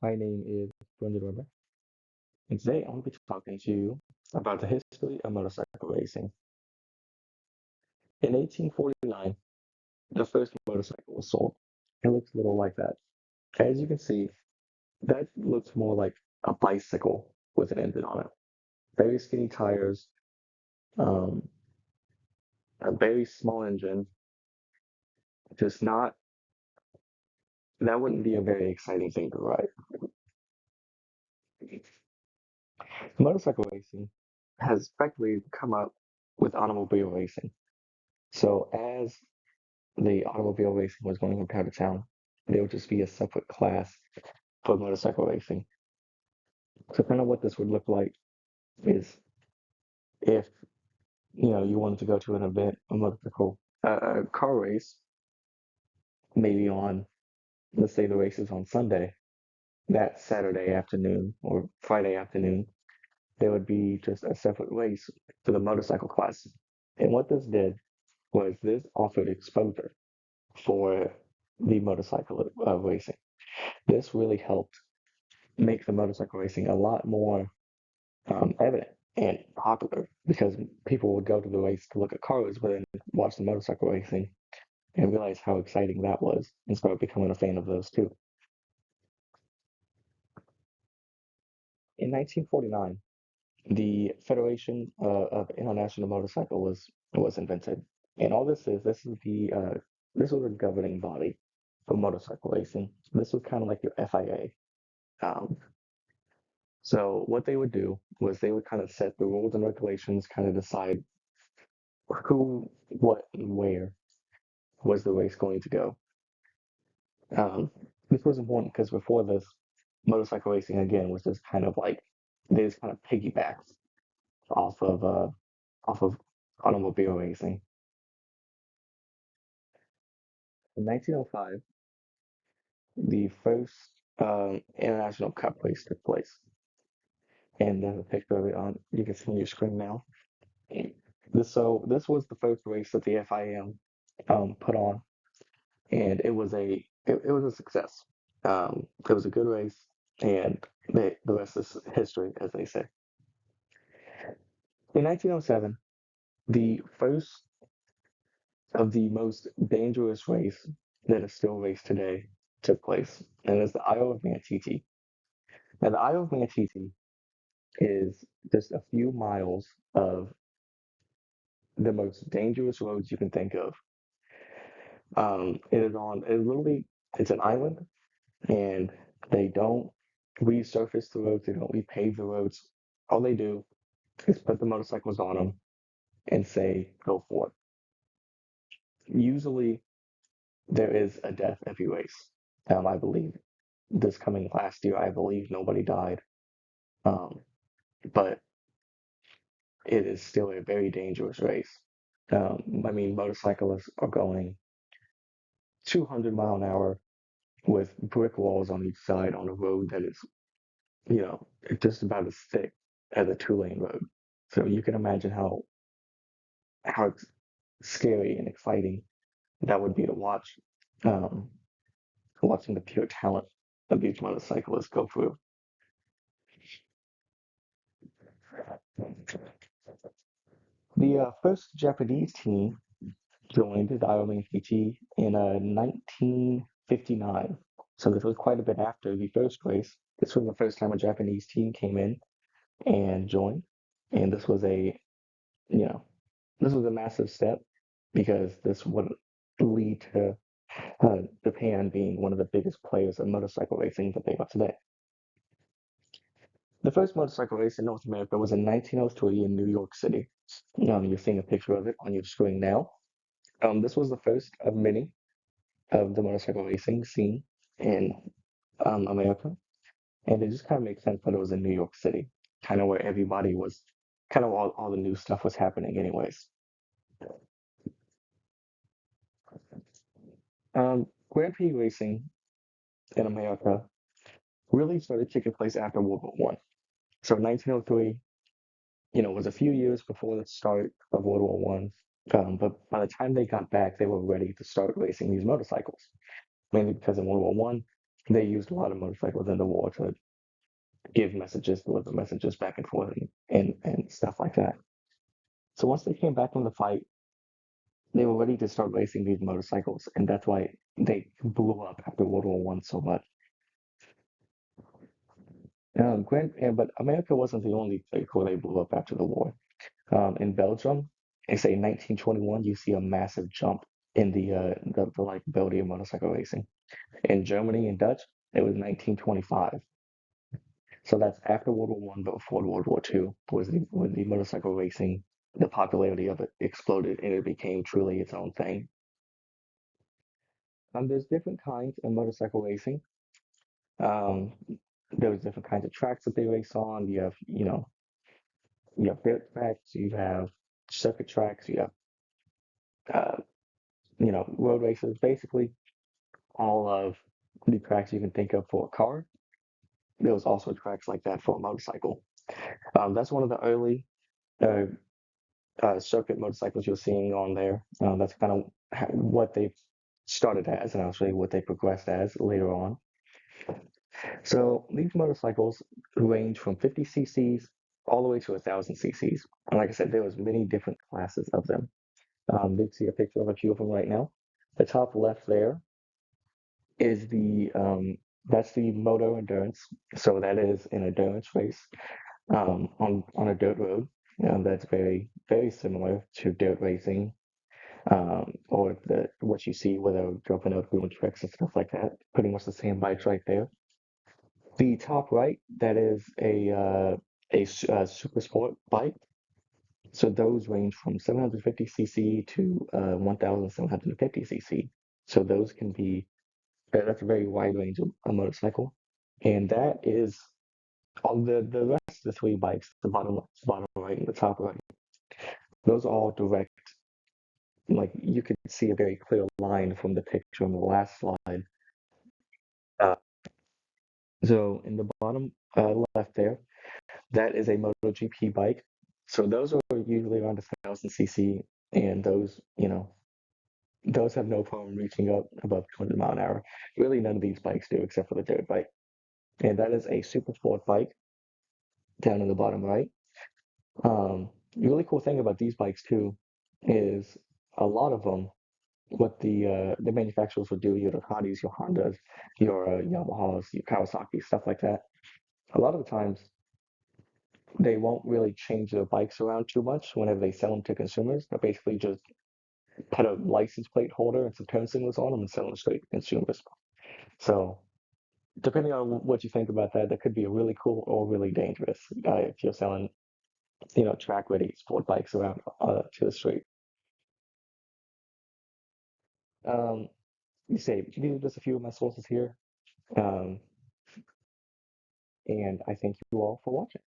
My name is Brendan Weber, and today I'm going to be talking to you about the history of motorcycle racing. In 1849, the first motorcycle was sold. It looks a little like that. As you can see, that looks more like a bicycle with an engine on it. Very skinny tires, um, a very small engine. Just not, that wouldn't be a very exciting thing to ride. Motorcycle racing has practically come up with automobile racing. So as the automobile racing was going from town to town, there would just be a separate class for motorcycle racing. So kind of what this would look like is if you wanted to go to an event, a motorcycle a car race, maybe on, let's say the race is on Sunday, that Saturday afternoon or Friday afternoon, there would be just a separate race for the motorcycle class. And what this did was this offered exposure for the motorcycle racing. This really helped make the motorcycle racing a lot more evident and popular because people would go to the race to look at cars, but then watch the motorcycle racing and realize how exciting that was and start becoming a fan of those too. In 1949, the Federation of International Motorcycle was invented, and all this was a governing body for motorcycle racing. This was kind of like your FIA. So what they would do was they would kind of set the rules and regulations, kind of decide who, what, and where was the race going to go. Um, this was important because before this, motorcycle racing again was just kind of like they just kind of piggybacked off of uh, off of automobile racing. In 1905, the first international cup race took place, and there's a picture of it on. You can see on your screen now. This was the first race that the FIM put on, and it was a success. It was a good race, and the rest is history, as they say. In 1907, the first of the most dangerous race that is still raced today took place, and it's the Isle of Manatee. Now, the Isle of Manatee is just a few miles of the most dangerous roads you can think of. It's an island, and they don't resurface the roads, they don't repave the roads. All they do is put the motorcycles on them and say, go for it. Usually, there is a death every race. I believe this coming last year, I believe nobody died. Um, but it is still a very dangerous race. I mean, motorcyclists are going 200 mile an hour with brick walls on each side on a road that is, just about as thick as a two-lane road. So you can imagine how scary and exciting that would be to watch. Um, Watching the pure talent of these motorcyclists go through. The first Japanese team joined the Ironman PT in 1959. So this was quite a bit after the first race. This was the first time a Japanese team came in and joined, and you know, this was a massive step because this would lead to Japan being one of the biggest players in motorcycle racing that they are today. The first motorcycle race in North America was in 1903 in New York City. You're seeing a picture of it on your screen now. This was the first of many of the motorcycle racing scene in America, and it just kind of makes sense that it was in New York City, kind of where everybody was, kind of all the new stuff was happening, anyways. Grand Prix racing in America really started taking place after World War One. So 1903, was a few years before the start of World War One. But by the time they got back, they were ready to start racing these motorcycles, mainly because in World War One, They used a lot of motorcycles in the war to give messages, deliver messages back and forth, and stuff like that. So once they came back from the fight, they were ready to start racing these motorcycles, and that's why they blew up after World War One so much. But America wasn't the only place where they blew up after the war. In Belgium, they say 1921, you see a massive jump in the like ability of motorcycle racing. In Germany and Dutch, it was 1925. So that's after World War One, but before World War Two, was when the motorcycle racing, the popularity of it exploded, and it became truly its own thing. There's different kinds of motorcycle racing. Um, there's different kinds of tracks that they race on. You have dirt tracks, you have circuit tracks, you have uh, road races. Basically, all of the tracks you can think of for a car. There was also tracks like that for a motorcycle. That's one of the early uh, circuit motorcycles you're seeing on there. That's kind of what they started as, and actually what they progressed as later on. So these motorcycles range from 50 cc's all the way to 1,000 cc's. And like I said, there was many different classes of them. You can see a picture of a few of them right now. The top left there is that's the Moto Endurance. So that is an endurance race on a dirt road. That's very similar to dirt racing, or what you see with a jumping out doing tricks and stuff like that. Pretty much the same bikes right there. The top right, that is super sport bike. So those range from 750 cc to 1,750 cc. So those can be that's a very wide range of a motorcycle, and that is on the rest of the three bikes, the bottom right and the top right. Those are all direct. Like you could see a very clear line from the picture on the last slide. Uh, so in the bottom left there, that is a MotoGP bike. So those are usually around 1,000 cc, and those have no problem reaching up above 200 mile an hour. Really, none of these bikes do, except for the dirt bike. And that is a super sport bike down in the bottom right. The really cool thing about these bikes too is a lot of them. What the manufacturers will do, your Ducatis, your Hondas, your Yamahas, your Kawasaki, stuff like that. A lot of the times they won't really change their bikes around too much whenever they sell them to consumers. They basically just put a license plate holder and some turn signals on them and sell them straight to consumers. So depending on what you think about that, that could be really cool or really dangerous if you're selling, track ready sport bikes around to the street. Um, you say these are just a few of my sources here, um, and I thank you all for watching.